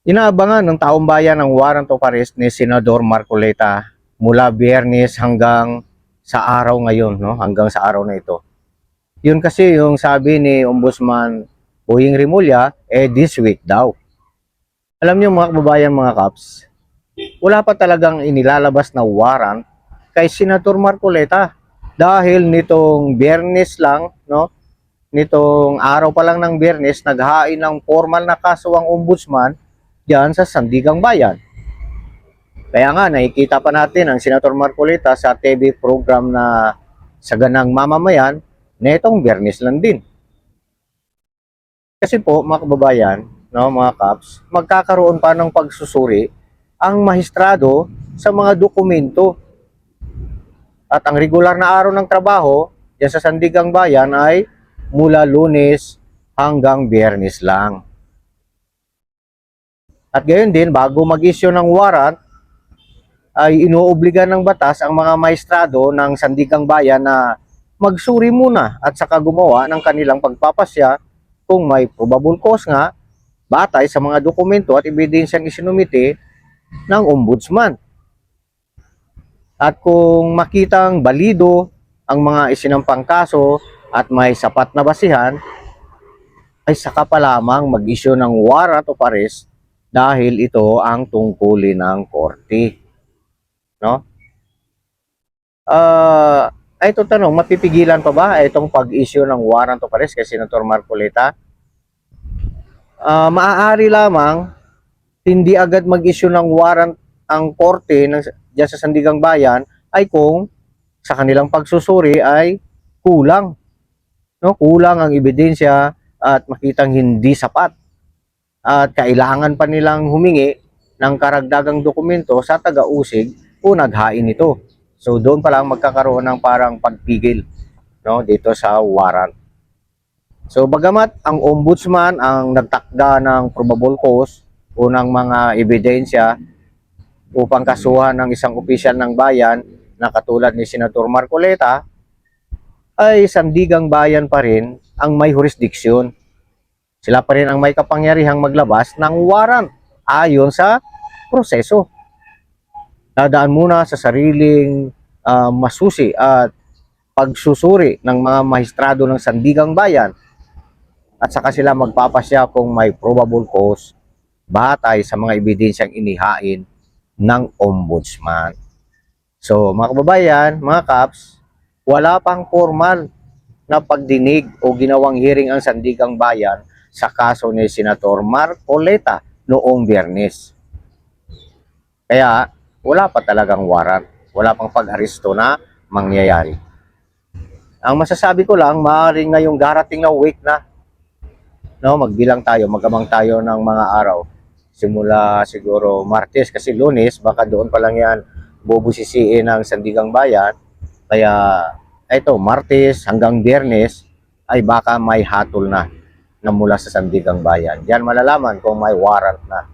Inaabangan ng taong bayan ang warrant of arrest ni Senador Marcoleta mula Biyernes hanggang sa araw ngayon, no? Hanggang sa araw na ito. Yun kasi yung sabi ni Ombudsman Boying Rimulya, this week daw. Alam niyo mga kababayan, mga kaps, wala pa talagang inilalabas na warrant kay Senator Marcoleta dahil nitong Biyernes lang, no? Nitong araw pa lang ng Biyernes, naghain ng formal na kaso ang ombudsman diyan sa Sandigang Bayan. Kaya nga, nakikita pa natin ang Senator Marcoleta sa TV program na Saganang Mamamayan netong Biyernes lang din. Kasi po, mga kababayan, no, mga kaps, magkakaroon pa ng pagsusuri ang mahistrado sa mga dokumento. At ang regular na araw ng trabaho diyan sa Sandigang Bayan ay mula Lunes hanggang Biyernes lang. At gayon din, bago mag-issue ng warrant, ay inuobliga ng batas ang mga maestrado ng Sandigang Bayan na magsuri muna at saka gumawa ng kanilang pagpapasya kung may probable cause nga batay sa mga dokumento at ebidensyang isinumite ng ombudsman. At kung makitang balido ang mga isinampang kaso at may sapat na basihan, ay saka pa lamang mag-issue ng warrant of arrest dahil ito ang tungkulin ng korte. No? Ito tanong, mapipigilan pa ba itong pag-issue ng warrant of arrest kay Senator Marcoleta? Maaari lamang hindi agad mag-issue ng warrant ang korte dyan sa Sandigang Bayan ay kung sa kanilang pagsusuri ay kulang. No? Kulang ang ebidensya at makitang hindi sapat. At kailangan pa nilang humingi ng karagdagang dokumento sa taga-usig o naghain ito. So doon pa lang magkakaroon ng parang pagpigil, no, dito sa warrant. So bagamat ang ombudsman ang nagtakda ng probable cause o ng mga ebidensya upang kasuhan ng isang opisyal ng bayan na katulad ni Senator Marcoleta, ay Sandigang Bayan pa rin ang may jurisdiksyon. Sila pa rin ang may kapangyarihang maglabas ng warrant ayon sa proseso. Dadaan muna sa sariling masusi at pagsusuri ng mga maestrado ng Sandigang Bayan at saka sila magpapasya kung may probable cause batay sa mga ebidensyang inihain ng ombudsman. So mga kababayan, mga kaps, wala pang formal na pagdinig o ginawang hearing ang Sandigang Bayan sa kaso ni Senator Marcoleta noong Biyernes. Kaya wala pa talagang warrant, wala pang pag-aresto na mangyayari. Ang masasabi ko lang, maaaring ngayong darating na week na, no, magbilang tayo, magamang tayo ng mga araw. Simula siguro Martes kasi Lunes, baka doon pa lang yan bubusisiin ng Sandigang Bayan. Kaya ito, Martes hanggang Biyernes ay baka may hatol na mula sa Sandigang Bayan. Diyan malalaman kung may warrant na.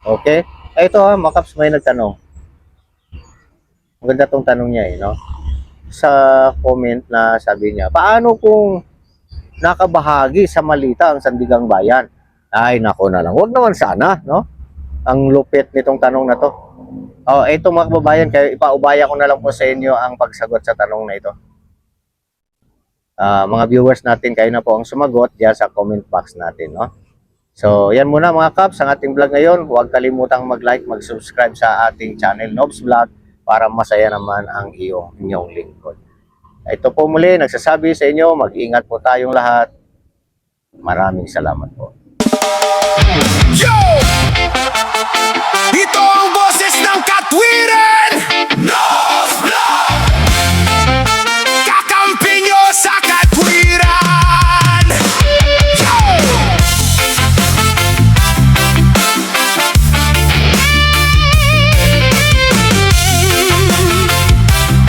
Okay? Ito ha, Makaps, may nagtanong. Maganda tong tanong niya no? Sa comment na sabi niya, paano kung nakabahagi sa malita ang Sandigang Bayan? Ay, nako na lang. Huwag naman sana, no? Ang lupit nitong tanong na to. Ito mga kababayan, kaya ipaubaya ko na lang po sa inyo ang pagsagot sa tanong na ito. Mga viewers natin, kayo na po ang sumagot diyan sa comment box natin, no? So, yan muna mga kaps, ang ating vlog ngayon. Huwag kalimutang mag-like, mag-subscribe sa ating channel, Nobs Vlog, para masaya naman ang inyong lingkod. Ito po muli, nagsasabi sa inyo, mag-ingat po tayong lahat. Maraming salamat po.